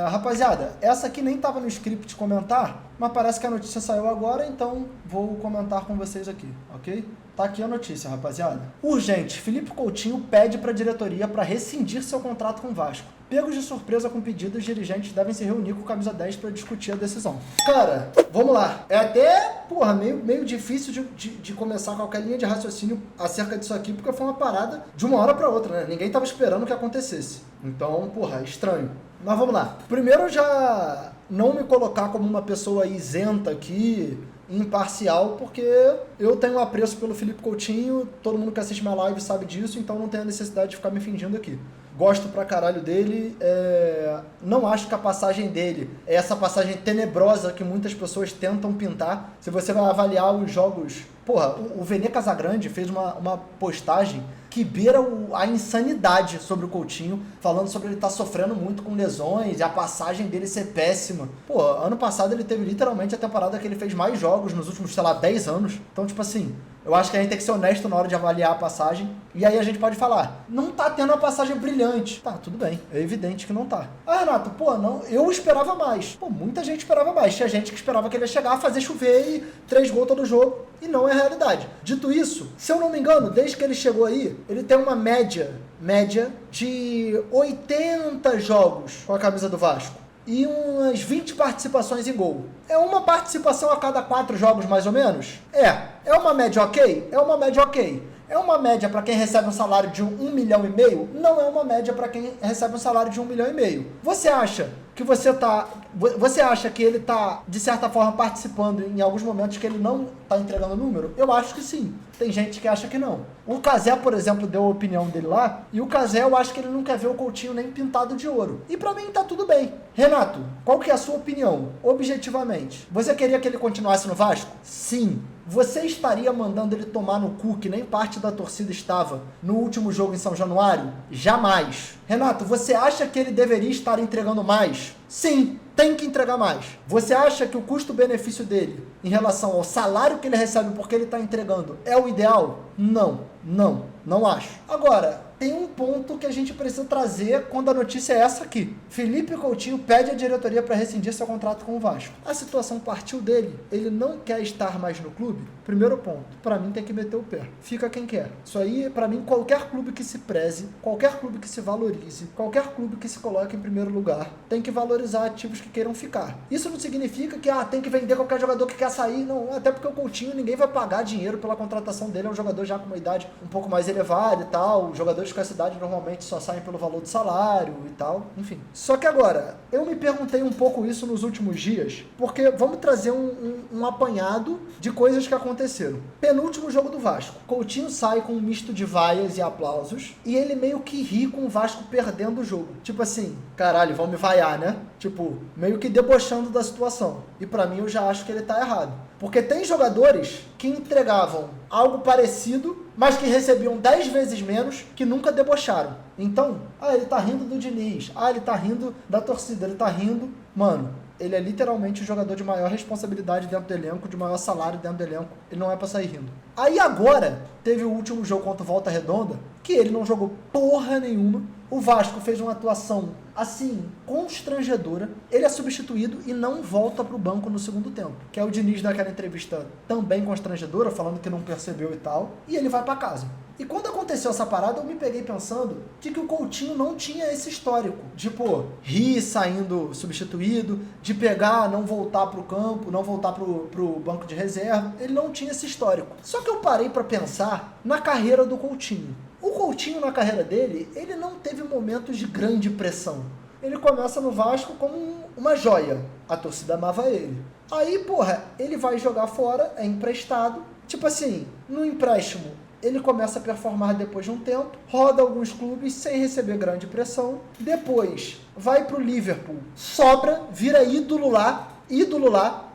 Rapaziada, essa aqui nem tava no script comentar, mas parece que a notícia saiu agora, então vou comentar com vocês aqui, ok? Tá aqui a notícia, rapaziada. Urgente, Felipe Coutinho pede pra diretoria para rescindir seu contrato com o Vasco. Pegos de surpresa com pedidos, os dirigentes devem se reunir com o camisa 10 para discutir a decisão. Cara, vamos lá. É até, meio difícil de começar qualquer linha de raciocínio acerca disso aqui, porque foi uma parada de uma hora para outra, né? Ninguém tava esperando que acontecesse. Então, é estranho. Mas vamos lá. Primeiro, já não me colocar como uma pessoa isenta aqui, imparcial, porque eu tenho um apreço pelo Felipe Coutinho, todo mundo que assiste minha live sabe disso, então não tenho a necessidade de ficar me fingindo aqui. Gosto pra caralho dele, não acho que a passagem dele é essa passagem tenebrosa que muitas pessoas tentam pintar. Se você vai avaliar os jogos... o Vene Casagrande fez uma postagem que beira a insanidade sobre o Coutinho, falando sobre ele estar sofrendo muito com lesões e a passagem dele ser péssima. Ano passado ele teve literalmente a temporada que ele fez mais jogos nos últimos, 10 anos. Então, eu acho que a gente tem que ser honesto na hora de avaliar a passagem. E aí a gente pode falar, não tá tendo uma passagem brilhante. Tá, tudo bem, é evidente que não tá. Renato, não, eu esperava mais. Muita gente esperava mais. Tinha gente que esperava que ele ia chegar, fazer chover e 3 gols todo jogo. E não é a realidade. Dito isso, se eu não me engano, desde que ele chegou aí, ele tem uma média de 80 jogos com a camisa do Vasco. E umas 20 participações em gol. É uma participação a cada 4 jogos, mais ou menos? É uma média ok? É uma média ok. É uma média para quem recebe um salário de 1,5 milhão? Não é uma média para quem recebe um salário de 1,5 milhão. Você acha que ele tá, de certa forma, participando em alguns momentos que ele não tá entregando número? Eu acho que sim. Tem gente que acha que não. O Cazé, por exemplo, deu a opinião dele lá, e o Cazé, eu acho que ele não quer ver o Coutinho nem pintado de ouro. E pra mim tá tudo bem. Renato, qual que é a sua opinião? Objetivamente. Você queria que ele continuasse no Vasco? Sim. Você estaria mandando ele tomar no cu, que nem parte da torcida estava, no último jogo em São Januário? Jamais. Renato, você acha que ele deveria estar entregando mais? Sim, tem que entregar mais. Você acha que o custo-benefício dele, em relação ao salário que ele recebe porque ele está entregando, é o ideal? Não acho. Agora, tem um ponto que a gente precisa trazer quando a notícia é essa aqui. Felipe Coutinho pede a diretoria para rescindir seu contrato com o Vasco. A situação partiu dele. Ele não quer estar mais no clube? Primeiro ponto. Para mim tem que meter o pé. Fica quem quer. Isso aí, para mim, qualquer clube que se preze, qualquer clube que se valorize, qualquer clube que se coloque em primeiro lugar, tem que valorizar ativos que queiram ficar. Isso não significa que tem que vender qualquer jogador que quer sair. Não, até porque o Coutinho, ninguém vai pagar dinheiro pela contratação dele. É um jogador já com uma idade um pouco mais elevada e tal. Jogadores com essa idade normalmente só saem pelo valor do salário e tal, enfim. Só que agora, eu me perguntei um pouco isso nos últimos dias, porque vamos trazer um apanhado de coisas que aconteceram. Penúltimo jogo do Vasco. Coutinho sai com um misto de vaias e aplausos, e ele meio que ri com o Vasco perdendo o jogo. Tipo assim, caralho, vão me vaiar, né? Meio que debochando da situação. E pra mim eu já acho que ele tá errado. Porque tem jogadores que entregavam algo parecido, mas que recebiam 10 vezes menos, que nunca debocharam. Então, ele tá rindo do Diniz, ele tá rindo da torcida, ele tá rindo... Mano, ele é literalmente o jogador de maior responsabilidade dentro do elenco, de maior salário dentro do elenco. Ele não é pra sair rindo. Aí agora, teve o último jogo contra o Volta Redonda, que ele não jogou porra nenhuma. O Vasco fez uma atuação, assim, constrangedora. Ele é substituído e não volta pro banco no segundo tempo. Que é o Diniz daquela entrevista também constrangedora, falando que não percebeu e tal. E ele vai pra casa. E quando aconteceu essa parada, eu me peguei pensando de que o Coutinho não tinha esse histórico. De, rir saindo substituído, de pegar, não voltar pro campo, não voltar pro banco de reserva. Ele não tinha esse histórico. Só que eu parei pra pensar na carreira do Coutinho. O Coutinho, na carreira dele, ele não teve momentos de grande pressão. Ele começa no Vasco como uma joia. A torcida amava ele. Aí, ele vai jogar fora, é emprestado. Tipo assim, no empréstimo, ele começa a performar depois de um tempo, roda alguns clubes sem receber grande pressão. Depois, vai pro Liverpool, sobra, vira ídolo lá,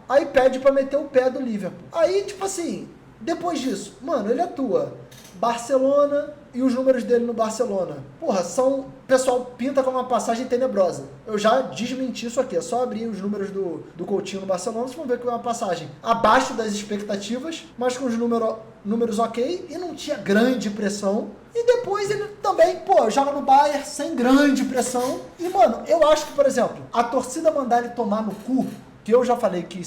aí pede pra meter o pé do Liverpool. Aí, tipo assim, depois disso, ele atua Barcelona e os números dele no Barcelona. Porra, o pessoal pinta como uma passagem tenebrosa. Eu já desmenti isso aqui. É só abrir os números do Coutinho no Barcelona, vocês vão ver que é uma passagem abaixo das expectativas, mas com os números ok, e não tinha grande pressão. E depois ele também, joga no Bayern sem grande pressão. E, mano, eu acho que, por exemplo, a torcida mandar ele tomar no cu, que eu já falei que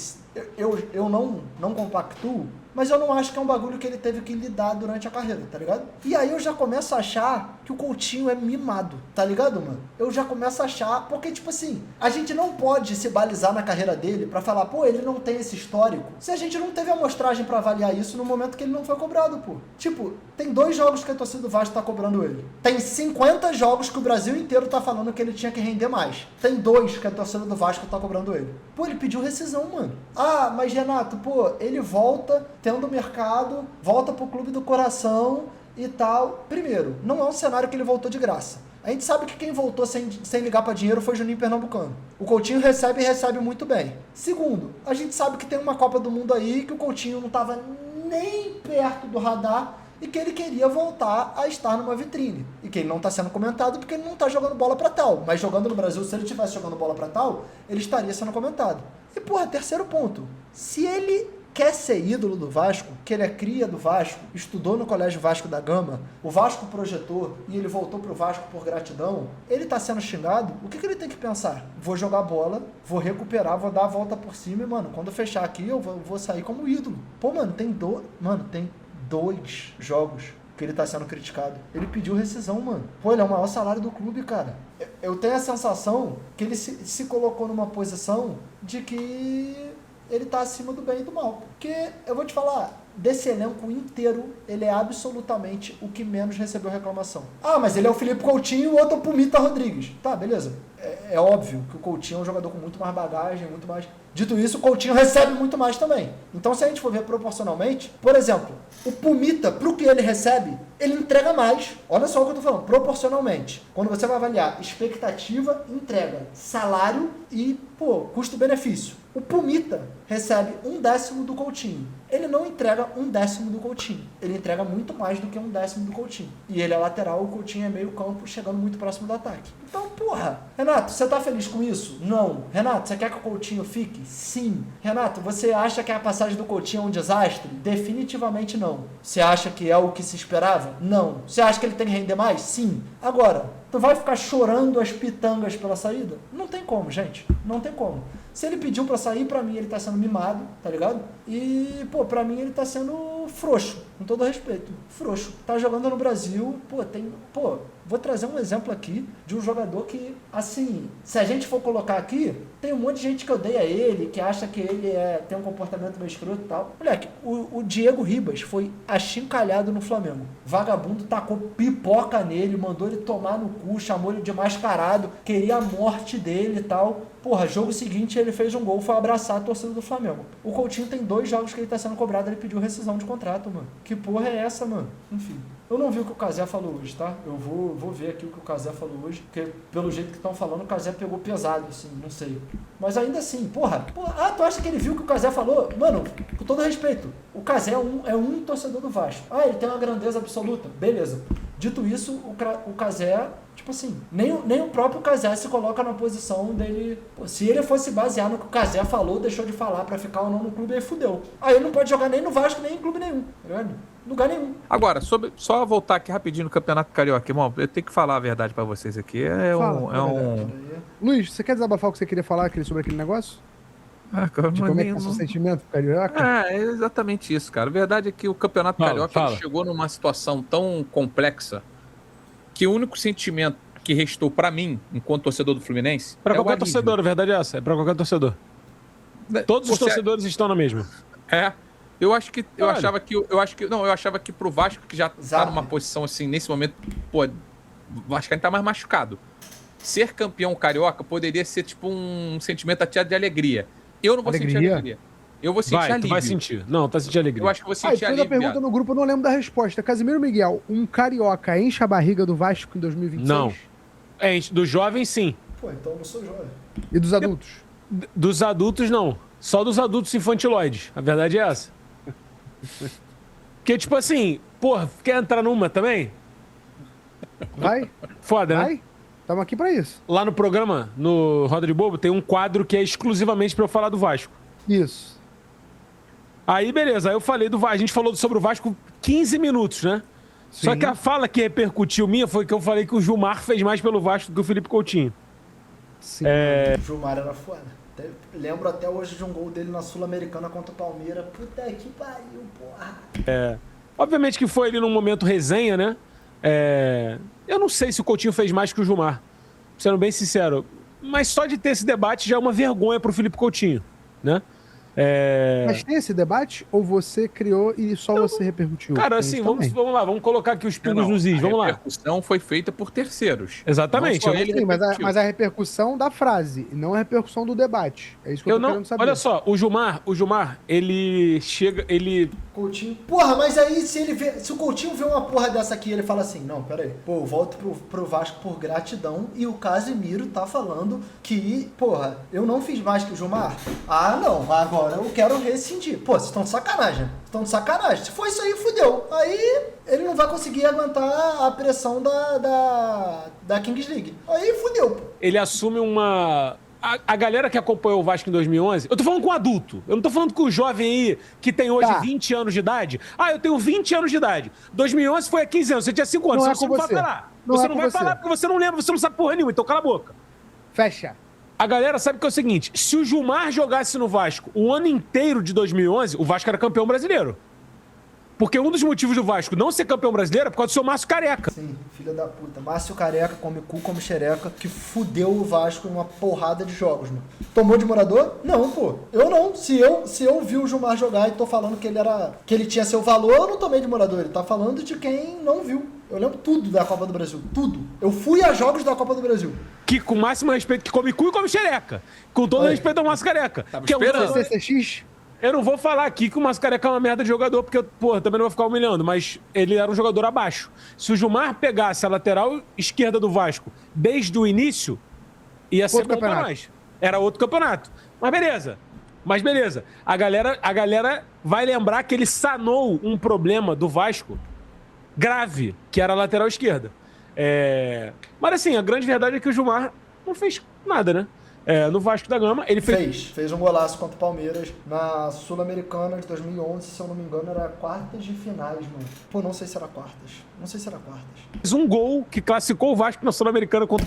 eu não compactuo, mas eu não acho que é um bagulho que ele teve que lidar durante a carreira, tá ligado? E aí eu já começo a achar que o Coutinho é mimado, tá ligado, mano? Eu já começo a achar, porque, tipo assim, a gente não pode se balizar na carreira dele pra falar, ele não tem esse histórico, se a gente não teve amostragem pra avaliar isso no momento que ele não foi cobrado, pô. Tipo, tem 2 jogos que a torcida do Vasco tá cobrando ele. Tem 50 jogos que o Brasil inteiro tá falando que ele tinha que render mais. Tem 2 que a torcida do Vasco tá cobrando ele. Ele pediu rescisão, mano. Ah, mas Renato, ele volta tendo mercado, volta pro clube do coração e tal. Primeiro, não é um cenário que ele voltou de graça. A gente sabe que quem voltou sem ligar para dinheiro foi Juninho Pernambucano. O Coutinho recebe muito bem. Segundo, a gente sabe que tem uma Copa do Mundo aí que o Coutinho não estava nem perto do radar e que ele queria voltar a estar numa vitrine. E que ele não está sendo comentado porque ele não está jogando bola para tal. Mas jogando no Brasil, se ele estivesse jogando bola para tal, ele estaria sendo comentado. E, terceiro ponto. Se ele quer ser ídolo do Vasco, que ele é cria do Vasco, estudou no Colégio Vasco da Gama, o Vasco projetou e ele voltou pro Vasco por gratidão, ele tá sendo xingado, o que ele tem que pensar? Vou jogar bola, vou recuperar, vou dar a volta por cima e, mano, quando eu fechar aqui, eu vou sair como ídolo. Tem 2 jogos que ele tá sendo criticado. Ele pediu rescisão, mano. Ele é o maior salário do clube, cara. Eu tenho a sensação que ele se colocou numa posição de que ele tá acima do bem e do mal. Porque, eu vou te falar, desse elenco inteiro, ele é absolutamente o que menos recebeu reclamação. Ah, mas ele é o Felipe Coutinho e o outro é o Pumita Rodrigues. Tá, beleza. É óbvio que o Coutinho é um jogador com muito mais bagagem, muito mais... Dito isso, o Coutinho recebe muito mais também. Então, se a gente for ver proporcionalmente, por exemplo, o Pumita, pro que ele recebe, ele entrega mais. Olha só o que eu tô falando, proporcionalmente. Quando você vai avaliar expectativa, entrega, salário e, custo-benefício. O Pumita recebe 1/10 do Coutinho. Ele não entrega 1/10 do Coutinho. Ele entrega muito mais do que 1/10 do Coutinho. E ele é lateral, o Coutinho é meio campo, chegando muito próximo do ataque. Então, Renato, você tá feliz com isso? Não. Renato, você quer que o Coutinho fique? Sim. Renato, você acha que a passagem do Coutinho é um desastre? Definitivamente não. Você acha que é o que se esperava? Não. Você acha que ele tem que render mais? Sim. Agora, tu vai ficar chorando as pitangas pela saída? Não tem como, gente. Não tem como. Se ele pediu pra sair, pra mim ele tá sendo mimado, tá ligado? E, pra mim ele tá sendo frouxo, com todo respeito. Frouxo. Tá jogando no Brasil, vou trazer um exemplo aqui de um jogador que, assim, se a gente for colocar aqui, tem um monte de gente que odeia ele, que acha que ele tem um comportamento meio escroto e tal. Moleque, o Diego Ribas foi achincalhado no Flamengo. Vagabundo tacou pipoca nele, mandou ele tomar no cu, chamou ele de mascarado, queria a morte dele e tal. Jogo seguinte ele fez um gol, foi abraçar a torcida do Flamengo. O Coutinho tem 2 jogos que ele tá sendo cobrado, ele pediu rescisão de contrato, mano. Que porra é essa, mano? Enfim. Eu não vi o que o Casé falou hoje, tá? Eu vou ver aqui o que o Casé falou hoje, porque pelo jeito que estão falando, o Casé pegou pesado, assim, não sei. Mas ainda assim, tu acha que ele viu o que o Casé falou? Mano, com todo respeito, o Casé é um torcedor do Vasco. Ah, ele tem uma grandeza absoluta. Beleza. Dito isso, o Casé, tipo assim, nem o próprio Casé se coloca na posição dele. Se ele fosse basear no que o Casé falou, deixou de falar pra ficar ou não no clube, aí fudeu. Aí ele não pode jogar nem no Vasco, nem em clube nenhum, tá ligado? Lugar nenhum. Agora, só voltar aqui rapidinho no Campeonato Carioca, irmão, eu tenho que falar a verdade pra vocês aqui. Luiz, você quer desabafar o que você queria falar sobre aquele negócio? Como é que é o seu sentimento, Carioca? É exatamente isso, cara. A verdade é que o Campeonato Carioca chegou numa situação tão complexa que o único sentimento que restou pra mim, enquanto torcedor do Fluminense... Pra qualquer torcedor, a verdade é essa. É pra qualquer torcedor. Todos os torcedores estão na mesma. Eu achava que pro Vasco, que já tá numa posição assim, nesse momento, o Vasco ainda tá mais machucado. Ser campeão carioca poderia ser tipo um sentimento até de alegria. Eu não vou sentir alegria. Eu vou sentir alívio. Tu vai sentir. Não, tá sentindo alegria. Eu acho que eu vou sentir alívio. A pergunta no grupo, eu não lembro da resposta. Casimiro Miguel, um carioca enche a barriga do Vasco em 2026? Não. Dos jovens, sim. Então eu não sou jovem. E dos adultos? Dos adultos, não. Só dos adultos infantiloides. A verdade é essa. Porque, tipo assim, porra, quer entrar numa também? Vai? Foda, né? Vai? Tamo aqui pra isso. Lá no programa, no Roda de Bobo, tem um quadro que é exclusivamente pra eu falar do Vasco. Isso. Aí, beleza. Aí eu falei do Vasco. A gente falou sobre o Vasco 15 minutos, né? Sim. Só que a fala que repercutiu minha foi que eu falei que o Gilmar fez mais pelo Vasco do que o Felipe Coutinho. Sim. O Gilmar era foda. Lembro até hoje de um gol dele na Sul-Americana contra o Palmeiras. Puta que pariu, porra. Obviamente que foi ali num momento resenha, né? Eu não sei se o Coutinho fez mais que o Gilmar, sendo bem sincero. Mas só de ter esse debate já é uma vergonha pro Felipe Coutinho, né? Mas tem esse debate? Ou você criou e só você repercutiu? Cara, Tem assim, isso vamos também. lá, vamos colocar aqui os pingos nos is, vamos A lá. repercussão foi feita por terceiros. Exatamente. Não só ele Sim, repercutiu. mas a repercussão da frase, e não a repercussão do debate. É isso que eu tô querendo saber. Olha só, o Gilmar, ele chega, Coutinho. Porra, mas aí se o Coutinho vê uma porra dessa aqui, ele fala assim, não, pera aí, pô, eu volto pro Vasco por gratidão e o Casimiro tá falando que, porra, eu não fiz mais que o Gilmar? Ah, não, agora eu quero rescindir. Pô, vocês estão de sacanagem. Se for isso aí, fudeu. Aí ele não vai conseguir aguentar a pressão da Kings League. Aí fudeu. ele assume uma... A galera que acompanhou o Vasco em 2011, eu tô falando com um adulto, eu não tô falando com o jovem aí que tem hoje 20 anos de idade. Ah, eu tenho 20 anos de idade. 2011 foi há 15 anos, você tinha 5 anos, Não é você com não vai você. falar. Não Você é não com vai você. falar porque você não lembra, você não sabe porra nenhuma, então cala a boca. Fecha. A galera sabe que é o seguinte, se o Gilmar jogasse no Vasco o ano inteiro de 2011, o Vasco era campeão brasileiro. Porque um dos motivos do Vasco não ser campeão brasileiro é por causa do seu Márcio Careca. Sim, filha da puta. Márcio Careca, come cu, come xereca, que fudeu o Vasco em uma porrada de jogos, mano. Tomou de morador? Não, pô. Eu não. Se eu vi o Gilmar jogar e tô falando que ele tinha seu valor, eu não tomei de morador. Ele tá falando de quem não viu. Eu lembro tudo da Copa do Brasil. Tudo. Eu fui a jogos da Copa do Brasil. Que com o máximo respeito que come cu e come xereca. Com todo respeito ao Márcio Careca. Tava Que é um esperando. jogador- CCX? Eu não vou falar aqui que o Márcio Careca é uma merda de jogador, porque, porra, também não vou ficar humilhando, mas ele era um jogador abaixo. Se o Gilmar pegasse a lateral esquerda do Vasco desde o início, ia ser Outro bom pra campeonato. nós. Era outro campeonato. Mas beleza. A galera vai lembrar que ele sanou um problema do Vasco grave, que era a lateral esquerda. Mas assim, a grande verdade é que o Gilmar não fez nada, né? No Vasco da Gama, ele Fez um golaço contra o Palmeiras na Sul-Americana de 2011, se eu não me engano, era quartas de finais, mano. Pô, não sei se era quartas. fez um gol que classificou o Vasco na Sul-Americana contra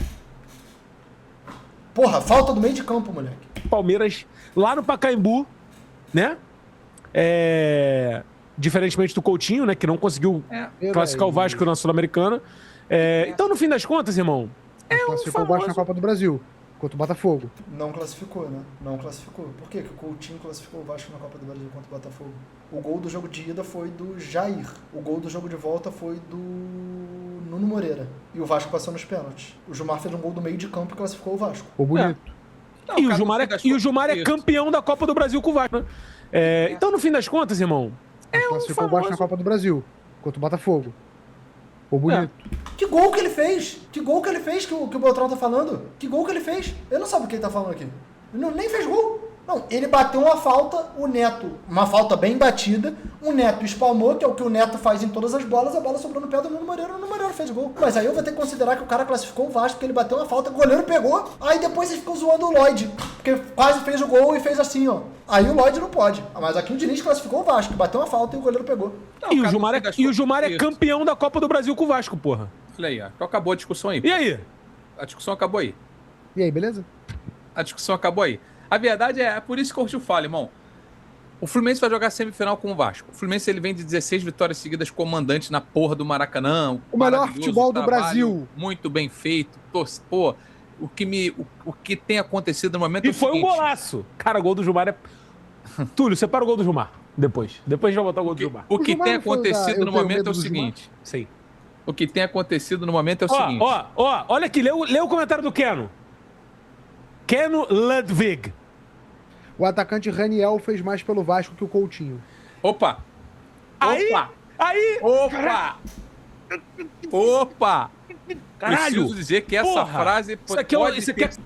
Porra, falta do meio de campo, moleque. o Palmeiras, lá no Pacaembu, né? Diferentemente do Coutinho, né? Que não conseguiu classificar o Vasco na Sul-Americana. Então, no fim das contas, irmão, Classificou o Vasco na Copa do Brasil, contra o Botafogo. Não classificou, né? Não classificou. Por que que o Coutinho classificou o Vasco na Copa do Brasil contra o Botafogo? O gol do jogo de ida foi do Jair. O gol do jogo de volta foi do Nuno Moreira. E o Vasco passou nos pênaltis. O Gilmar fez um gol do meio de campo e classificou o Vasco. Ficou bonito. E o Gilmar é campeão da Copa do Brasil com o Vasco, né? Então, no fim das contas, irmão, Classificou o Vasco na Copa do Brasil, contra o Botafogo. Ficou bonito. Que gol que ele fez? Que o Beltrão tá falando? Que gol que ele fez? Eu não sabe o que ele tá falando aqui. Ele nem fez gol. Não, ele bateu uma falta, o Neto, uma falta bem batida, o Neto espalmou, que é o que o Neto faz em todas as bolas, a bola sobrou no pé do Nuno Moreira, o Nuno Moreira fez o gol. Mas aí eu vou ter que considerar que o cara classificou o Vasco, porque ele bateu uma falta, o goleiro pegou, aí depois ele ficou zoando o Lloyd, porque quase fez o gol e fez assim, ó. Aí o Lloyd não pode. Mas aqui o Diniz classificou o Vasco, bateu uma falta e o goleiro pegou. E o Gilmar é campeão da Copa do Brasil com o Vasco, porra. Olha aí, ó. Então acabou a discussão aí. E aí? A discussão acabou aí. E aí, beleza? A discussão acabou aí. A verdade é por isso que eu te falo, irmão. O Fluminense vai jogar semifinal com o Vasco. O Fluminense ele vem de 16 vitórias seguidas comandante na porra do Maracanã. O melhor futebol do Brasil. Muito bem feito. Pô, o que tem acontecido no momento E é o foi um seguinte. golaço. Cara, o gol do Gilmar é... Túlio, separa o gol do Gilmar. Depois a gente vai botar o gol do Gilmar. O que Gilmar tem não foi acontecido eu no tenho momento medo é o do Gilmar? seguinte. Sim. O que tem acontecido no momento é o seguinte. Olha aqui, lê o comentário do Keno. Keno Ludwig. O atacante Raniel fez mais pelo Vasco que o Coutinho. Opa! Aí! Opa! Caralho! Preciso dizer que essa Porra! frase Isso aqui pode isso ter... aqui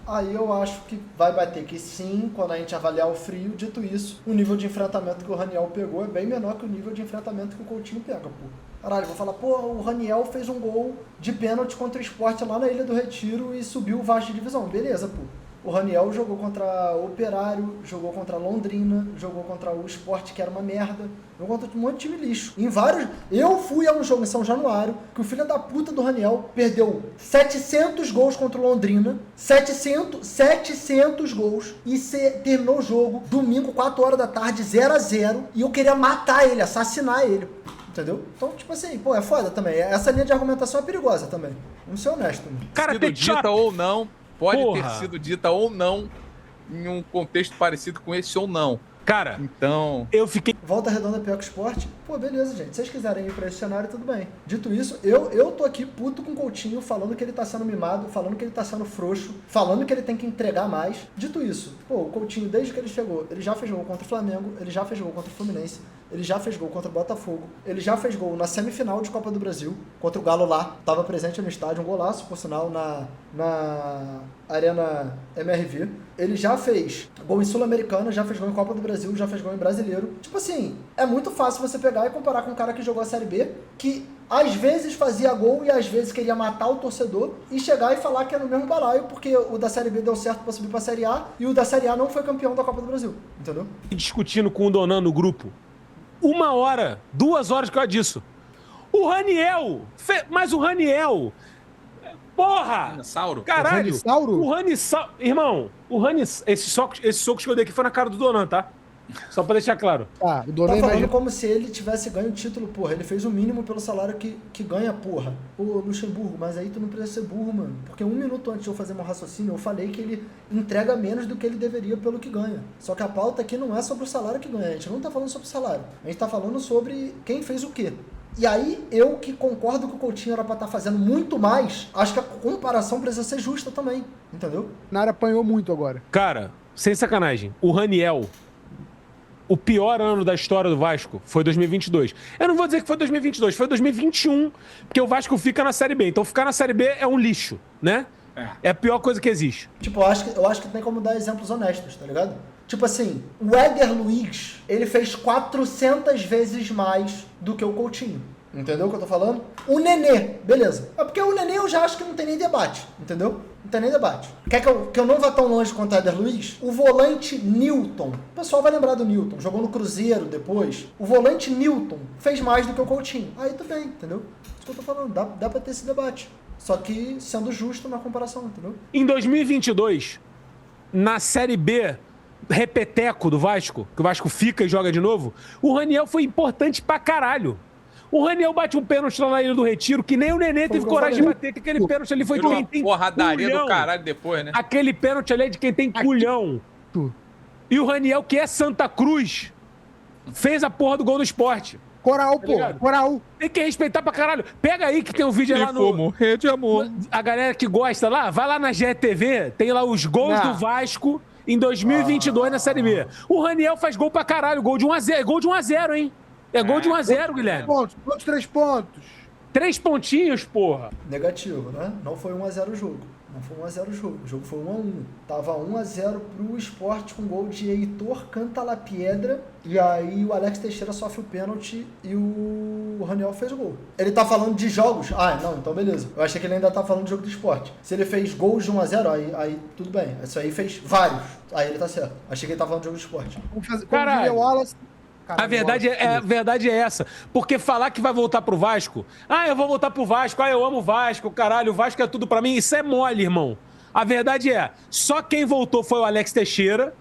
aí eu acho que vai bater que sim, quando a gente avaliar o frio. Dito isso, o nível de enfrentamento que o Raniel pegou é bem menor que o nível de enfrentamento que o Coutinho pega, pô. Caralho, vou falar, pô, o Raniel fez um gol de pênalti contra o Sport lá na Ilha do Retiro e subiu o Vasco de divisão. Beleza, pô. O Raniel jogou contra o Operário, jogou contra Londrina, jogou contra o Sport, que era uma merda. Jogou contra um monte de time lixo. Em vários... Eu fui a um jogo em São Januário, que o filho da puta do Raniel perdeu 700 gols contra o Londrina. 700 gols. E terminou o jogo, domingo, 4 horas da tarde, 0-0. E eu queria matar ele, assassinar ele. Entendeu? Então, tipo assim, pô, é foda também. Essa linha de argumentação é perigosa também. Vamos ser honestos. Cara, sido dita ou não, pode ter sido dita ou não em um contexto parecido com esse ou não. Cara, então... eu fiquei... Volta Redonda pior que o Sport? Pô, beleza, gente. Se vocês quiserem ir pra esse cenário, tudo bem. Dito isso, eu tô aqui puto com o Coutinho, falando que ele tá sendo mimado, falando que ele tá sendo frouxo, falando que ele tem que entregar mais. Dito isso, pô, o Coutinho, desde que ele chegou, ele já fez gol contra o Flamengo, ele já fez gol contra o Fluminense, ele já fez gol contra o Botafogo, ele já fez gol na semifinal de Copa do Brasil, contra o Galo lá, tava presente no estádio, um golaço, por sinal, na Arena MRV. Ele já fez gol em Sul-Americana, já fez gol em Copa do Brasil, já fez gol em Brasileiro. Tipo assim, é muito fácil você pegar e comparar com um cara que jogou a Série B, que às vezes fazia gol e às vezes queria matar o torcedor, e chegar e falar que é no mesmo balaio, porque o da Série B deu certo pra subir pra Série A, e o da Série A não foi campeão da Copa do Brasil, entendeu? Discutindo com o Donan no grupo, 1 hora, 2 horas por causa disso. O Raniel, mas o Raniel... Porra! Ranissauro? Caralho! O Ranissauro... Irmão, esse soco que eu dei aqui foi na cara do Donan, tá? Só pra deixar claro. O Donan tá falando imagina... como se ele tivesse ganho o título, porra. Ele fez o mínimo pelo salário que ganha, porra. Ô, Luxemburgo, mas aí tu não precisa ser burro, mano. Porque 1 minuto antes de eu fazer meu raciocínio, eu falei que ele entrega menos do que ele deveria pelo que ganha. Só que a pauta aqui não é sobre o salário que ganha. A gente não tá falando sobre o salário. A gente tá falando sobre quem fez o quê. E aí, eu que concordo que o Coutinho era pra estar fazendo muito mais, acho que a comparação precisa ser justa também, entendeu? O Nara apanhou muito agora. Cara, sem sacanagem, o Raniel, o pior ano da história do Vasco foi 2022. Eu não vou dizer que foi 2022, foi 2021, porque o Vasco fica na Série B. Então ficar na Série B é um lixo, né? É a pior coisa que existe. Tipo, eu acho que tem como dar exemplos honestos, tá ligado? Tipo assim, o Éder Luiz, ele fez 400 vezes mais do que o Coutinho. Entendeu o que eu tô falando? O Nenê, beleza. É porque o Nenê eu já acho que não tem nem debate, entendeu? Não tem nem debate. Quer que eu não vá tão longe quanto o Éder Luiz? O volante Newton. O pessoal vai lembrar do Newton. Jogou no Cruzeiro depois. O volante Newton fez mais do que o Coutinho. Aí tudo bem, entendeu? Isso que eu tô falando. Dá pra ter esse debate. Só que sendo justo na comparação, entendeu? Em 2022, na Série B... repeteco do Vasco, que o Vasco fica e joga de novo, o Raniel foi importante pra caralho. O Raniel bate um pênalti lá na Ilha do Retiro, que nem o Nenê teve coragem de bater, que aquele pênalti ali foi de quem tem porradaria culhão. do caralho depois, né? Aquele pênalti ali é de quem tem culhão. E o Raniel, que é Santa Cruz, fez a porra do gol do Sport. Coral, Tá pô. ligado? Coral. Tem que respeitar pra caralho. Pega aí que tem um vídeo lá no... morrer de amor. A galera que gosta lá, vai lá na GTV, tem lá os gols do Vasco em 2022 na Série B. O Raniel faz gol pra caralho, gol de 1-0. Gol de 1-0, hein? É gol de 1-0, Guilherme. Quantos 3 pontos? 3 pontinhos, porra. Negativo, né? Não foi 1-0 o jogo. Não foi 1-0 o jogo. O jogo foi 1-1. Tava 1-0 pro Sport com gol de Heitor Cantalapiedra. E aí o Alex Teixeira sofre o pênalti e o Raniel fez o gol. Ele tá falando de jogos? Ah, não, então beleza. Eu achei que ele ainda tá falando de jogo do Sport. Se ele fez gols de 1-0, aí tudo bem. Isso aí fez vários. Aí ele tá certo. Achei que ele tá falando de jogo do Sport. Caralho. Wallace... A verdade é essa. Porque falar que vai voltar pro Vasco... Ah, eu vou voltar pro Vasco. Ah, eu amo o Vasco. Caralho, o Vasco é tudo pra mim. Isso é mole, irmão. A verdade é, só quem voltou foi o Alex Teixeira.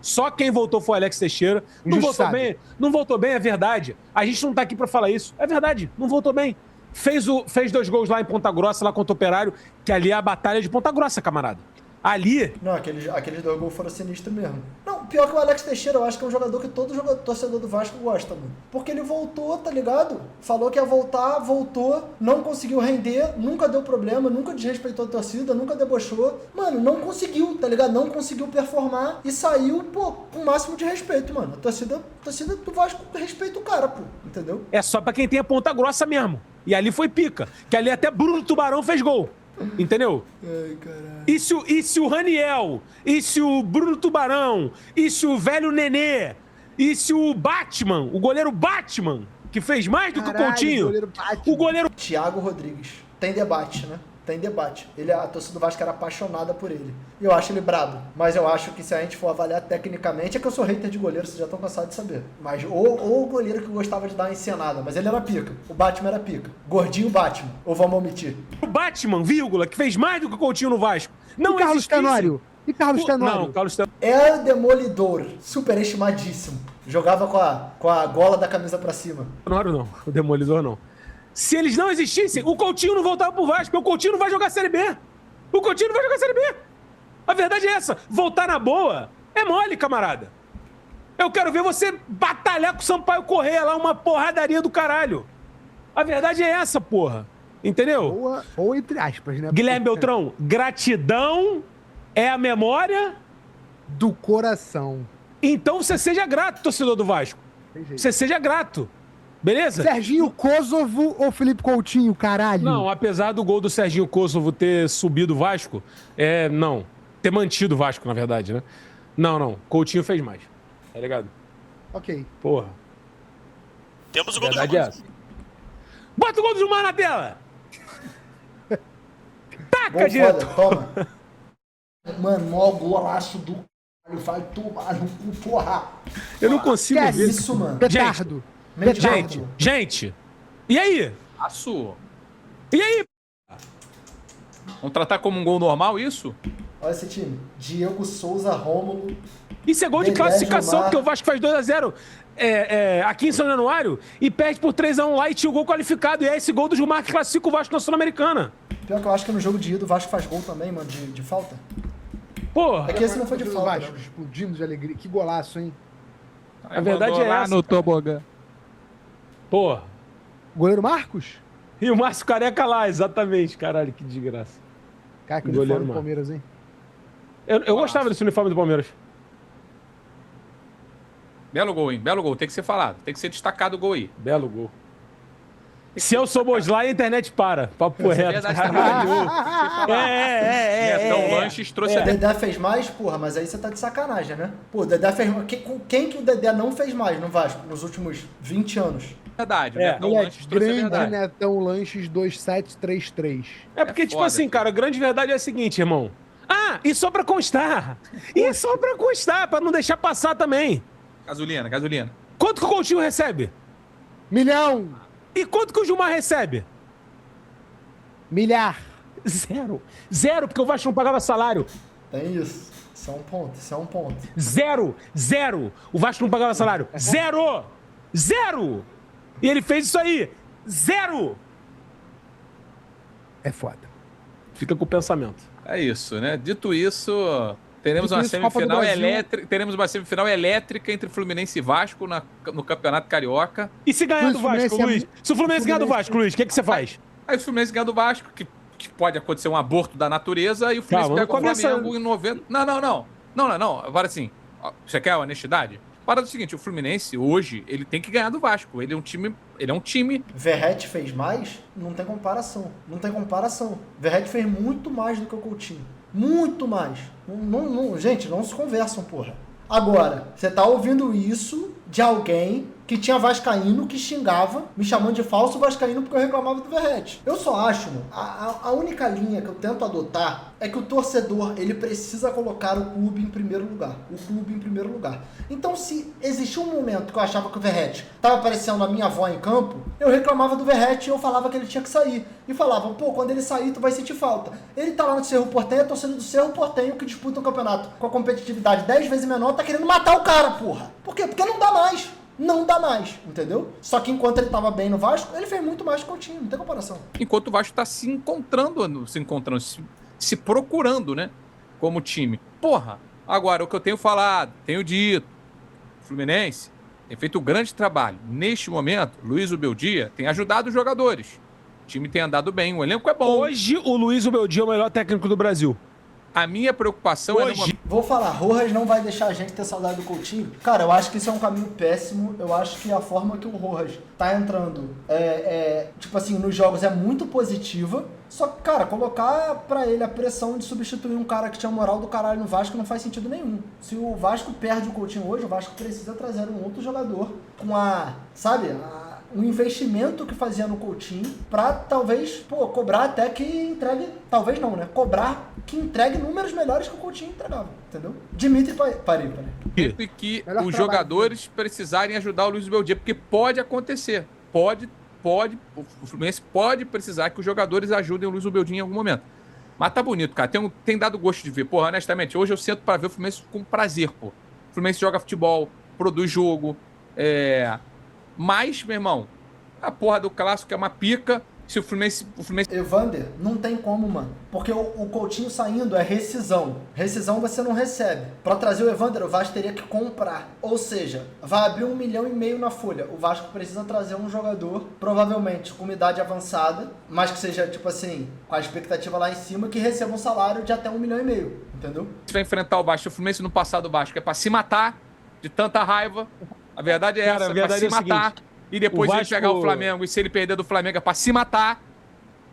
Não voltou bem? Não voltou bem, é verdade. A gente não tá aqui pra falar isso. É verdade, não voltou bem. Fez 2 gols lá em Ponta Grossa, lá contra o Operário, que ali é a batalha de Ponta Grossa, camarada. Ali... Não, aqueles 2 gols foram sinistros mesmo. Não, pior que o Alex Teixeira, eu acho que é um jogador que todo torcedor do Vasco gosta, mano. Porque ele voltou, tá ligado? Falou que ia voltar, voltou, não conseguiu render, nunca deu problema, nunca desrespeitou a torcida, nunca debochou. Mano, não conseguiu, tá ligado? Não conseguiu performar e saiu, pô, com o máximo de respeito, mano. A torcida do Vasco respeita o cara, pô, entendeu? É só pra quem tem a Ponta Grossa mesmo. E ali foi pica. Que ali até Bruno Tubarão fez gol. Entendeu? Ai, caralho. E se o Raniel? E se o Bruno Tubarão? E se o velho Nenê? E se o Batman, o goleiro Batman, que fez mais do que o Coutinho? O goleiro Thiago Rodrigues. Tem debate, né? Tem debate. A torcida do Vasco era apaixonada por ele. E eu acho ele brabo. Mas eu acho que se a gente for avaliar tecnicamente, é que eu sou hater de goleiro, vocês já estão cansados de saber. Mas ou o goleiro que gostava de dar uma encenada, mas ele era pica. O Batman era pica. Gordinho Batman. Ou vamos omitir? O Batman, vírgula, que fez mais do que o Coutinho no Vasco. Não E Carlos existisse. Tenório? E Carlos Tenório? Não, Carlos Tenório. É o Demolidor. Superestimadíssimo. Jogava com a gola da camisa pra cima. Não, o Demolidor não. Se eles não existissem, o Coutinho não voltava pro Vasco, porque o Coutinho não vai jogar Série B. O Coutinho não vai jogar Série B. A verdade é essa. Voltar na boa é mole, camarada. Eu quero ver você batalhar com o Sampaio Corrêa lá, uma porradaria do caralho. A verdade é essa, porra. Entendeu? Ou entre aspas, né? Guilherme Beltrão, gratidão é a memória do coração. Então você seja grato, torcedor do Vasco. Você seja grato. Beleza? Serginho Kosovo ou Felipe Coutinho, caralho? Não, apesar do gol do Serginho Kosovo ter subido o Vasco, não. Ter mantido o Vasco, na verdade, né? Não. Coutinho fez mais. Tá ligado? Ok. Porra. Temos o gol do Verdade é Gilmar. essa. Bota o gol do Gilmar na tela! Taca, Gol diretor! foda, toma. Mano, mó golaço do caralho. Vai tomar no cu, porra. Eu não consigo Esquece ver. Isso, mano. Petardo. Gente, e aí? Aço. E aí? Vamos tratar como um gol normal isso? Olha esse time. Diego Souza, Rômulo. Isso é gol de Dedé, classificação, Gilmar. porque o Vasco faz 2x0 aqui em São Januário e perde por 3x1 lá e tinha o gol qualificado. E é esse gol do Gilmar que classifica o Vasco na Sul-Americana. Pior que eu acho que no jogo de ida o Vasco faz gol também, mano, de falta. Porra, É que esse não foi de falta, Vasco, né? explodindo de alegria. Que golaço, hein? a verdade é lá essa. no tobogã. Porra. Goleiro Marcos? E o Márcio Careca lá, exatamente. Caralho, que desgraça. Cara, que Goleiro uniforme do Marcos. Palmeiras, hein? Eu gostava desse uniforme do Palmeiras. Belo gol, hein? Belo gol. Tem que ser falado. Tem que ser destacado o gol aí. Belo gol. Se eu sou Boslai, a internet para. Papo reto. Verdade, tá maravilhoso. Netão Lanches trouxe O a... Dedé fez mais, porra, mas aí você tá de sacanagem, né? Pô, o Dedé fez mais. Quem que o Dedé não fez mais no Vasco nos últimos 20 anos? Verdade. O É. Netão Ele é Lanches trouxe a grande verdade. Netão Lanches 2733. É porque, tipo foda, assim, filho. cara, a grande verdade é a seguinte, irmão. Ah, e só pra constar. E só pra constar, pra não deixar passar também. Gasolina. Quanto que o Coutinho recebe? Milhão! E quanto que o Gilmar recebe? Milhar! Zero, porque o Vasco não pagava salário. Tem isso. Isso é um ponto. Zero. O Vasco não pagava salário. Zero. E ele fez isso aí. Zero. É foda. Fica com o pensamento. É isso, né? Dito isso, teremos Dito uma isso, Copa do semifinal Brasil. elétrica. Teremos uma semifinal elétrica entre Fluminense e Vasco no Campeonato Carioca. E se ganhar Luiz, do Vasco, Fluminense é Luiz? Se o Fluminense ganhar do Vasco, Luiz, o que você faz? Aí o Fluminense ganha do Vasco, que pode acontecer um aborto da natureza, e o Fluminense Calma, pega o não começa- Flamengo em 90. Não. Agora sim, ó, você quer honestidade? Para do seguinte, o Fluminense hoje, ele tem que ganhar do Vasco. Ele é um time. Verratti fez mais? Não tem comparação. Verratti fez muito mais do que o Coutinho. Muito mais. Gente, não se conversam, porra. Agora, você tá ouvindo isso de alguém que tinha vascaíno que xingava, me chamando de falso vascaíno porque eu reclamava do Verratti. Eu só acho, mano, a única linha que eu tento adotar é que o torcedor, ele precisa colocar o clube em primeiro lugar. Então, se existiu um momento que eu achava que o Verratti tava aparecendo a minha avó em campo, eu reclamava do Verratti e eu falava que ele tinha que sair. E falavam, pô, quando ele sair, tu vai sentir falta. Ele tá lá no Cerro Porteño, a torcida do Cerro Porteño que disputa o campeonato com a competitividade 10 vezes menor, tá querendo matar o cara, porra. Por quê? Porque não dá mais. Não dá mais, entendeu? Só que enquanto ele tava bem no Vasco, ele fez muito mais que o Coutinho, não tem comparação. Enquanto o Vasco tá se procurando, né? Como time. Porra, agora o que eu tenho falado, tenho dito, o Fluminense tem feito um grande trabalho. Neste momento, Luiz Ubeldia tem ajudado os jogadores. O time tem andado bem, o elenco é bom. Hoje, o Luiz Ubeldia é o melhor técnico do Brasil. A minha preocupação é no momento. Vou falar, Rojas não vai deixar a gente ter saudade do Coutinho. Cara, eu acho que isso é um caminho péssimo. Eu acho que a forma que o Rojas tá entrando, tipo assim, nos jogos é muito positiva. Só que, cara, colocar pra ele a pressão de substituir um cara que tinha moral do caralho no Vasco não faz sentido nenhum. Se o Vasco perde o Coutinho hoje, o Vasco precisa trazer um outro jogador com um investimento que fazia no Coutinho pra talvez, cobrar até que entregue, talvez não, né? Cobrar que entregue números melhores que o Coutinho entregava, entendeu? Dimitri Pari. Sempre que os jogadores precisarem ajudar o Luiz Beldia, porque pode acontecer, o Fluminense pode precisar que os jogadores ajudem o Luiz Beldia em algum momento. Mas tá bonito, cara, tem dado gosto de ver, porra, honestamente, hoje eu sento pra ver o Fluminense com prazer, pô. O Fluminense joga futebol, produz jogo, mas, meu irmão, a porra do clássico é uma pica. Se o Fluminense... Evander, não tem como, mano. Porque o Coutinho saindo é rescisão. Rescisão você não recebe. Pra trazer o Evander, o Vasco teria que comprar. Ou seja, vai abrir 1,5 milhão na folha. O Vasco precisa trazer um jogador, provavelmente com uma idade avançada, mas que seja, tipo assim, com a expectativa lá em cima, que receba um salário de até 1,5 milhão. Entendeu? Vai enfrentar o Vasco. O Fluminense no passado, o Vasco é pra se matar de tanta raiva. A verdade é essa, é pra se matar. E depois ele pegar o Flamengo. E se ele perder do Flamengo é pra se matar.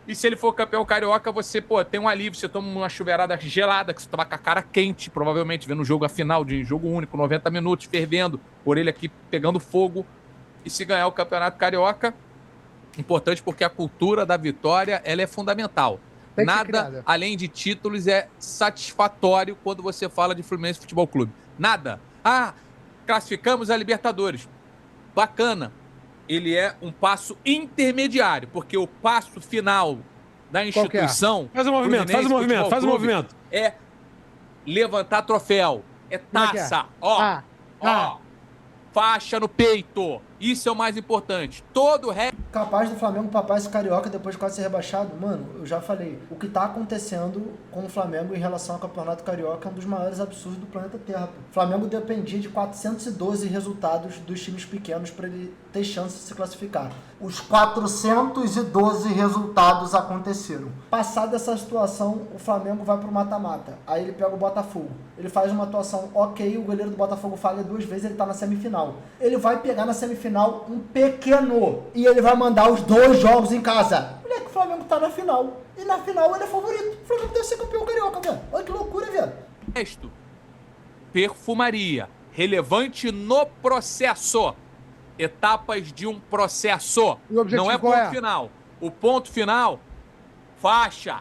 E se ele for campeão carioca, você, tem um alívio. Você toma uma chuveirada gelada, que você toma com a cara quente, provavelmente, vendo o jogo a final de jogo único, 90 minutos, fervendo, orelha aqui pegando fogo. E se ganhar o campeonato carioca, importante porque a cultura da vitória, ela é fundamental. Nada, além de títulos, é satisfatório quando você fala de Fluminense Futebol Clube. Nada. Classificamos a Libertadores. Bacana. Ele é um passo intermediário, porque o passo final da instituição... Faz um movimento. É levantar troféu, é taça, faixa no peito. Isso é o mais importante. Todo o resto... Capaz do Flamengo papar esse carioca depois de quase ser rebaixado? Mano, eu já falei. O que tá acontecendo com o Flamengo em relação ao campeonato carioca é um dos maiores absurdos do planeta Terra. O Flamengo dependia de 412 resultados dos times pequenos para ele ter chance de se classificar. Os 412 resultados aconteceram. Passada essa situação, o Flamengo vai pro mata-mata. Aí ele pega o Botafogo. Ele faz uma atuação ok, o goleiro do Botafogo falha 2 vezes, ele tá na semifinal. Ele vai pegar na semifinal um pequeno e ele vai mandar os 2 jogos em casa. Moleque, o Flamengo tá na final. E na final ele é favorito. O Flamengo deve ser campeão carioca, velho. Olha que loucura, velho. Resto, perfumaria. Relevante no processo. Etapas de um processo. Não é ponto final. O ponto final, faixa,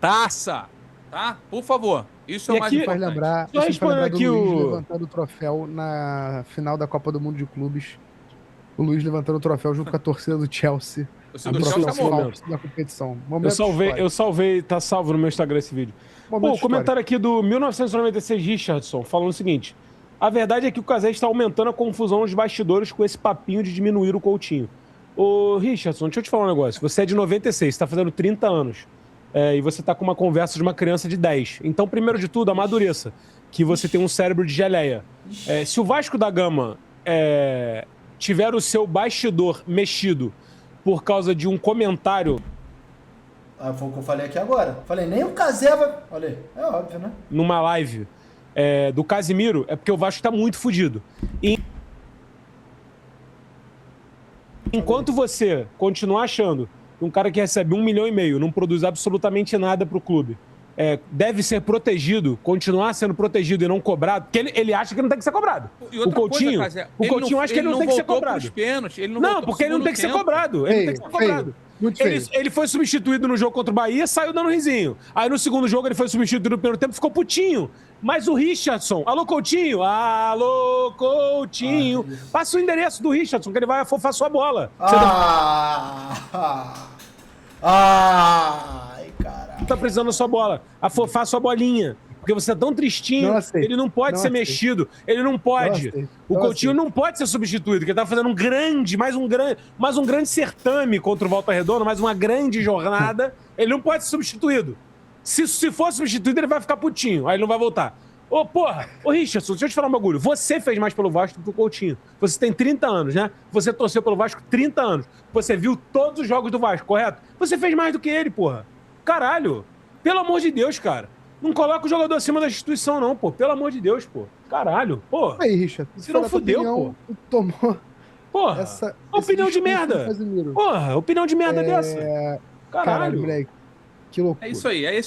taça, tá? Por favor. Isso é o mais importante. Lembrar, só respondendo aqui Luiz levantando o troféu na final da Copa do Mundo de Clubes. O Luiz levantando o troféu junto com a torcida do Chelsea. Do Chelsea da competição. Eu salvei, tá salvo no meu Instagram esse vídeo. O comentário aqui do 1996 Richardson, falando o seguinte: a verdade é que o Casé está aumentando a confusão nos bastidores com esse papinho de diminuir o Coutinho. Ô, Richardson, deixa eu te falar um negócio. Você é de 96, você tá fazendo 30 anos. E você tá com uma conversa de uma criança de 10. Então, primeiro de tudo, amadureça. Que você tem um cérebro de geleia. Se o Vasco da Gama tiver o seu bastidor mexido por causa de um comentário... foi o que eu falei aqui agora. Falei, nem o Casé vai... Olha aí, é óbvio, né? Numa live do Casimiro, é porque o Vasco tá muito fudido. Enquanto você continuar achando que um cara que recebe 1,5 milhão não produz absolutamente nada pro clube, deve ser protegido, continuar sendo protegido e não cobrado, porque ele acha que não tem que ser cobrado. O Coutinho, acha que ele não tem que ser cobrado. Porque ele não tem que ser cobrado. Ele não tem que ser cobrado. Ele foi substituído no jogo contra o Bahia, saiu dando risinho. Aí no segundo jogo ele foi substituído no primeiro tempo, ficou putinho. Mas o Richardson, alô Coutinho, passa o endereço do Richardson, que ele vai afofar sua bola. Ai, caralho. Tá precisando da sua bola, afofar sua bolinha. Porque você é tão tristinho, ele não pode ser mexido, ele não pode. O Coutinho não pode ser substituído, porque ele tá fazendo mais um grande certame contra o Volta Redonda, mais uma grande jornada, ele não pode ser substituído. Se for substituído, ele vai ficar putinho, aí ele não vai voltar. Ô, Richardson, deixa eu te falar um bagulho. Você fez mais pelo Vasco do que o Coutinho. Você tem 30 anos, né? Você torceu pelo Vasco 30 anos. Você viu todos os jogos do Vasco, correto? Você fez mais do que ele, porra. Caralho. Pelo amor de Deus, cara. Não coloca o jogador acima da instituição, não, pô. Pelo amor de Deus, pô. Caralho, pô. Aí, Richard. Você não fudeu, pô. Porra, opinião de merda. Porra, opinião de merda dessa. Caralho, moleque. Que loucura. É isso aí, é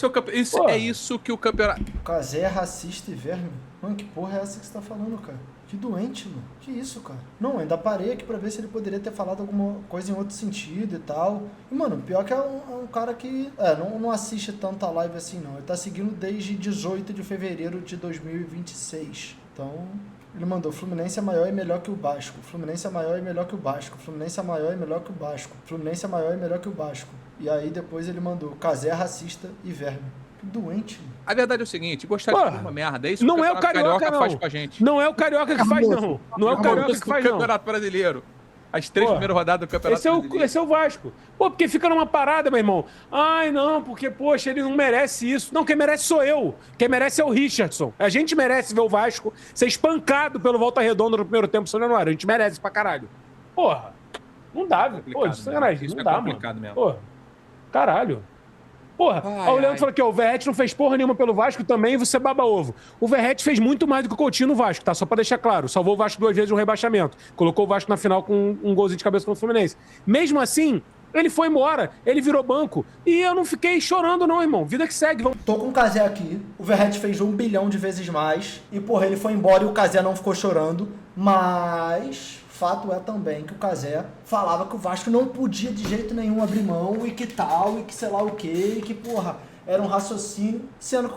isso que o campeonato... O Cazé é racista e verme. Mano, que porra é essa que você tá falando, cara? Que doente, mano. Que isso, cara? Não, ainda parei aqui pra ver se ele poderia ter falado alguma coisa em outro sentido e tal. E, mano, pior que é um cara que... não assiste tanto a live assim, não. Ele tá seguindo desde 18 de fevereiro de 2026. Então... Ele mandou, Fluminense é maior e melhor que o Vasco. Fluminense é maior e melhor que o Vasco. Fluminense é maior e melhor que o Vasco. Fluminense é maior e melhor que o Vasco. E aí depois ele mandou, Cazé racista e verme. Que doente, mano. A verdade é o seguinte, gostar de uma merda. É isso que não é o Carioca faz com a gente. Não é o Carioca que faz, não. Não é o Carioca que faz, não. Campeonato Brasileiro. As 3 primeiras rodadas do Campeonato Brasileiro. Esse é o Vasco. Pô, porque fica numa parada, meu irmão. Ai, não, porque, poxa, ele não merece isso. Não, quem merece sou eu. Quem merece é o Richardson. A gente merece ver o Vasco ser espancado pelo Volta Redonda no primeiro tempo, São Januário. A gente merece pra caralho. Porra, não dá, velho. Pô, de sacanagem. Não dá, mano. Mesmo. Porra, caralho. Porra, o Leandro falou que o Verratti não fez porra nenhuma pelo Vasco também, você baba ovo. O Verratti fez muito mais do que o Coutinho no Vasco, tá? Só pra deixar claro. Salvou o Vasco 2 vezes no rebaixamento. Colocou o Vasco na final com um golzinho de cabeça contra o Fluminense. Mesmo assim, ele foi embora, ele virou banco. E eu não fiquei chorando não, irmão. Vida que segue. Tô com o Cazé aqui. O Verratti fez 1 bilhão de vezes mais. E, porra, ele foi embora e o Cazé não ficou chorando. Mas... fato é também que o Cazé falava que o Vasco não podia de jeito nenhum abrir mão e que tal, e que sei lá o quê, e que, porra, era um raciocínio, sendo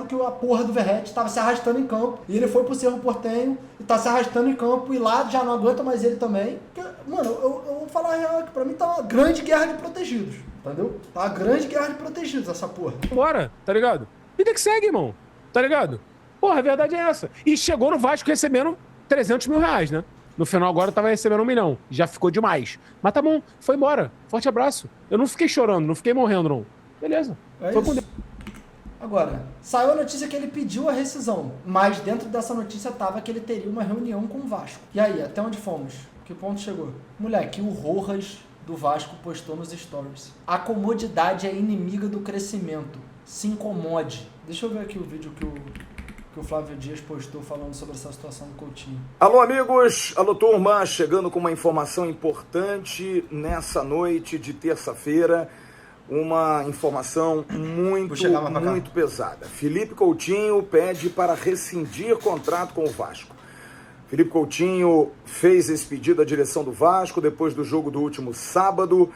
que a porra do Verratti estava se arrastando em campo, e ele foi pro Cerro Porteño e tá se arrastando em campo, e lá já não aguenta mais ele também. Porque, mano, eu vou falar a real aqui, pra mim tá uma grande guerra de protegidos, entendeu? Tá uma grande guerra de protegidos essa porra. Bora, tá ligado? Vida que segue, irmão, tá ligado? Porra, a verdade é essa. E chegou no Vasco recebendo 300 mil reais, né? No final agora tava recebendo 1 milhão. Já ficou demais. Mas tá bom, foi embora. Forte abraço. Eu não fiquei chorando, não fiquei morrendo, não. Beleza. Foi com Deus. Agora, saiu a notícia que ele pediu a rescisão, mas dentro dessa notícia tava que ele teria uma reunião com o Vasco. E aí, até onde fomos? Que ponto chegou? Moleque, o Rojas do Vasco postou nos stories. A comodidade é inimiga do crescimento. Se incomode. Deixa eu ver aqui o vídeo que o Flávio Dias postou falando sobre essa situação do Coutinho. Alô, amigos! Alô, turma! Chegando com uma informação importante nessa noite de terça-feira. Uma informação muito pesada. Felipe Coutinho pede para rescindir contrato com o Vasco. Felipe Coutinho fez esse pedido à direção do Vasco depois do jogo do último sábado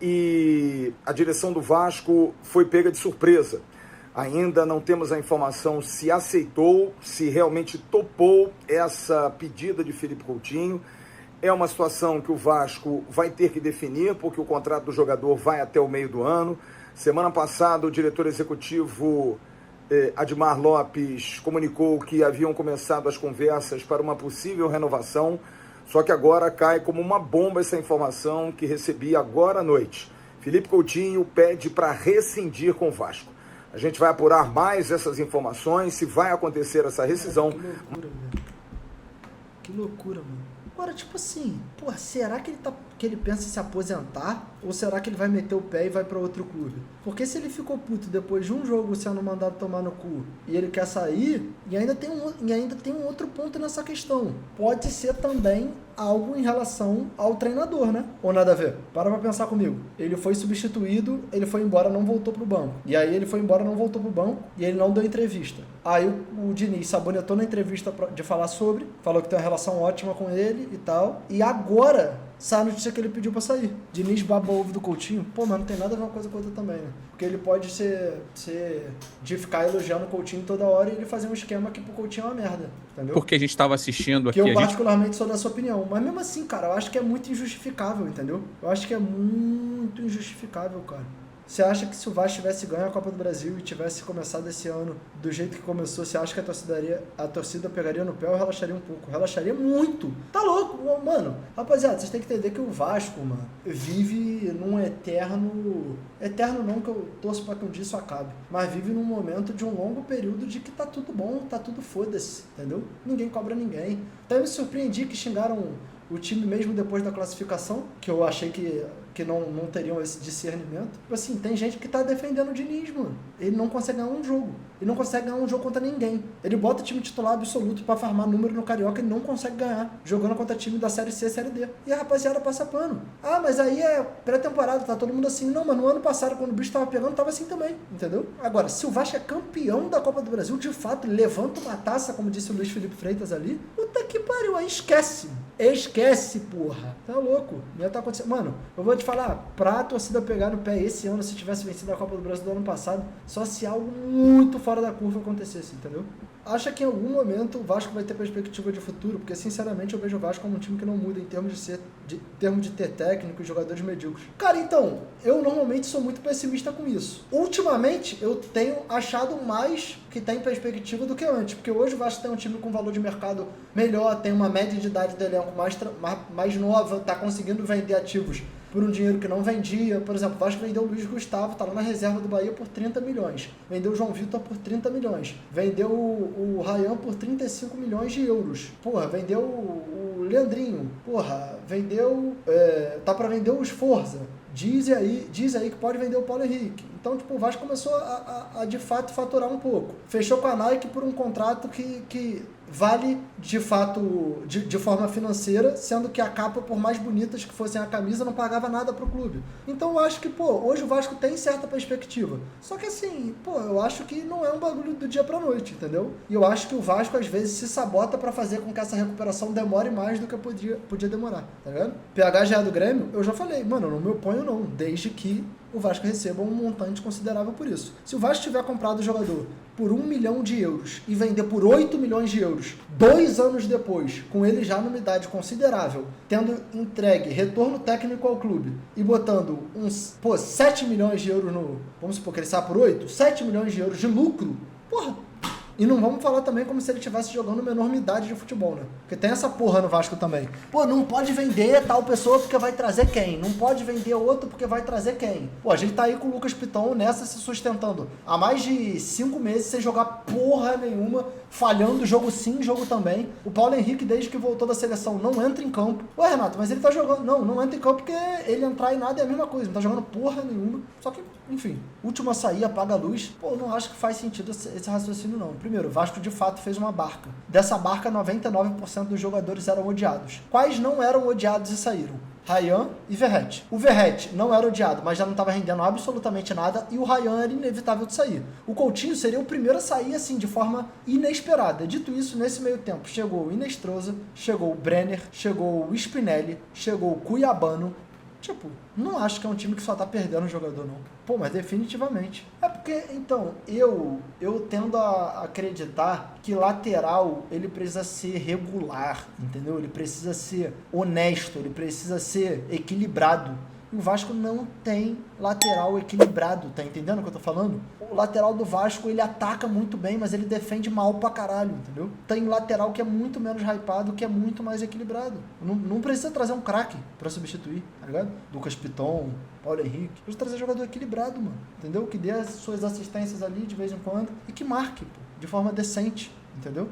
e a direção do Vasco foi pega de surpresa. Ainda não temos a informação se aceitou, se realmente topou essa pedida de Felipe Coutinho. É uma situação que o Vasco vai ter que definir, porque o contrato do jogador vai até o meio do ano. Semana passada, o diretor executivo Admar Lopes comunicou que haviam começado as conversas para uma possível renovação, só que agora cai como uma bomba essa informação que recebi agora à noite. Felipe Coutinho pede para rescindir com o Vasco. A gente vai apurar mais essas informações, se vai acontecer essa rescisão. Que loucura, velho. Que loucura, mano. Agora, tipo assim, porra, será que ele pensa em se aposentar? Ou será que ele vai meter o pé e vai pra outro clube? Porque se ele ficou puto depois de um jogo sendo mandado tomar no cu e ele quer sair, e ainda tem um outro ponto nessa questão. Pode ser também algo em relação ao treinador, né? Ou nada a ver? Para pra pensar comigo. Ele foi substituído, ele foi embora, não voltou pro banco. E aí ele foi embora, não voltou pro banco, e ele não deu entrevista. Aí o Diniz sabonetou na entrevista de falar sobre, falou que tem uma relação ótima com ele e tal. E agora sai a notícia que ele pediu pra sair. Diniz baba o ovo do Coutinho. Pô, mas não tem nada a ver uma coisa com outra também, né? Porque ele pode ser de ficar elogiando o Coutinho toda hora e ele fazer um esquema que pro Coutinho é uma merda, entendeu? Porque a gente tava assistindo aqui... Que eu particularmente sou dessa opinião. Mas mesmo assim, cara, eu acho que é muito injustificável, entendeu? Eu acho que é muito injustificável, cara. Você acha que se o Vasco tivesse ganho a Copa do Brasil e tivesse começado esse ano do jeito que começou, você acha que a torcida pegaria no pé ou relaxaria um pouco? Relaxaria muito. Tá louco, mano. Rapaziada, vocês têm que entender que o Vasco, mano, vive num eterno... Eterno não, que eu torço pra que um dia isso acabe. Mas vive num momento de um longo período de que tá tudo bom, tá tudo foda-se, entendeu? Ninguém cobra ninguém. Até me surpreendi que xingaram o time mesmo depois da classificação, que eu achei que não teriam esse discernimento. Tipo assim, tem gente que tá defendendo o Diniz, mano. Ele não consegue ganhar um jogo. Ele não consegue ganhar um jogo contra ninguém. Ele bota o time titular absoluto pra farmar número no Carioca e não consegue ganhar, jogando contra time da Série C, Série D. E a rapaziada passa pano. Ah, mas aí é pré-temporada, tá todo mundo assim. Não, mas no ano passado, quando o bicho tava pegando, tava assim também, entendeu? Agora, se o Vasco é campeão da Copa do Brasil, de fato, levanta uma taça, como disse o Luiz Felipe Freitas ali, puta que pariu, aí esquece. Esquece, porra. Tá louco. Já tá acontecendo. Mano, eu vou te falar, pra torcida pegar no pé esse ano, se tivesse vencido a Copa do Brasil do ano passado, só se algo muito fora da curva acontecesse, entendeu? Acha que em algum momento o Vasco vai ter perspectiva de futuro? Porque, sinceramente, eu vejo o Vasco como um time que não muda em termos de ter técnico e jogadores medíocres. Cara, então, eu normalmente sou muito pessimista com isso. Ultimamente, eu tenho achado mais que tem perspectiva do que antes. Porque hoje o Vasco tem um time com valor de mercado melhor, tem uma média de idade do elenco mais nova, tá conseguindo vender ativos por um dinheiro que não vendia. Por exemplo, o Vasco vendeu o Luiz Gustavo, tá lá na reserva do Bahia por 30 milhões. Vendeu o João Vitor por 30 milhões. Vendeu o Ryan por 35 milhões de euros. Porra, vendeu o Leandrinho. Porra, vendeu... tá pra vender o Sforza. Diz aí que pode vender o Paulo Henrique. Então, tipo, o Vasco começou a de fato faturar um pouco. Fechou com a Nike por um contrato que vale de fato de forma financeira, sendo que a capa, por mais bonitas que fossem a camisa, não pagava nada pro clube. Então eu acho que, hoje o Vasco tem certa perspectiva. Só que assim, eu acho que não é um bagulho do dia pra noite, entendeu? E eu acho que o Vasco às vezes se sabota pra fazer com que essa recuperação demore mais do que podia demorar, tá vendo? PH já é do Grêmio, eu já falei, mano, eu não me oponho não, desde que o Vasco receba um montante considerável por isso. Se o Vasco tiver comprado o jogador por 1 milhão de euros e vender por 8 milhões de euros 2 anos depois, com ele já numa idade considerável, tendo entregue retorno técnico ao clube e botando uns 7 milhões de euros no... Vamos supor que ele saia por 8? 7 milhões de euros de lucro? Porra! E não vamos falar também como se ele estivesse jogando uma enormidade de futebol, né? Porque tem essa porra no Vasco também. Não pode vender tal pessoa porque vai trazer quem? Não pode vender outro porque vai trazer quem? A gente tá aí com o Lucas Piton nessa se sustentando há mais de 5 meses sem jogar porra nenhuma, falhando jogo sim, jogo também. O Paulo Henrique, desde que voltou da seleção, não entra em campo. Ué, Renato, mas ele tá jogando... Não entra em campo porque ele entrar em nada é a mesma coisa. Não tá jogando porra nenhuma. Só que, enfim, último a sair, apaga a luz. Não acho que faz sentido esse raciocínio, não. Primeiro, o Vasco de fato fez uma barca. Dessa barca, 99% dos jogadores eram odiados. Quais não eram odiados e saíram? Ryan e Verratti. O Verratti não era odiado, mas já não estava rendendo absolutamente nada, e o Ryan era inevitável de sair. O Coutinho seria o primeiro a sair, assim, de forma inesperada. Dito isso, nesse meio tempo, chegou o Inestrosa, chegou o Brenner, chegou o Spinelli, chegou o Cuiabano. Tipo, não acho que é um time que só tá perdendo o jogador, não. Mas definitivamente. É porque, então, eu tendo a acreditar que lateral, ele precisa ser regular, entendeu? Ele precisa ser honesto, ele precisa ser equilibrado. E o Vasco não tem lateral equilibrado, tá entendendo o que eu tô falando? O lateral do Vasco, ele ataca muito bem, mas ele defende mal pra caralho, entendeu? Tem lateral que é muito menos hypado, que é muito mais equilibrado. Não precisa trazer um craque pra substituir, tá ligado? Lucas Piton, Paulo Henrique. Precisa trazer jogador equilibrado, mano, entendeu? Que dê as suas assistências ali de vez em quando e que marque, de forma decente, entendeu?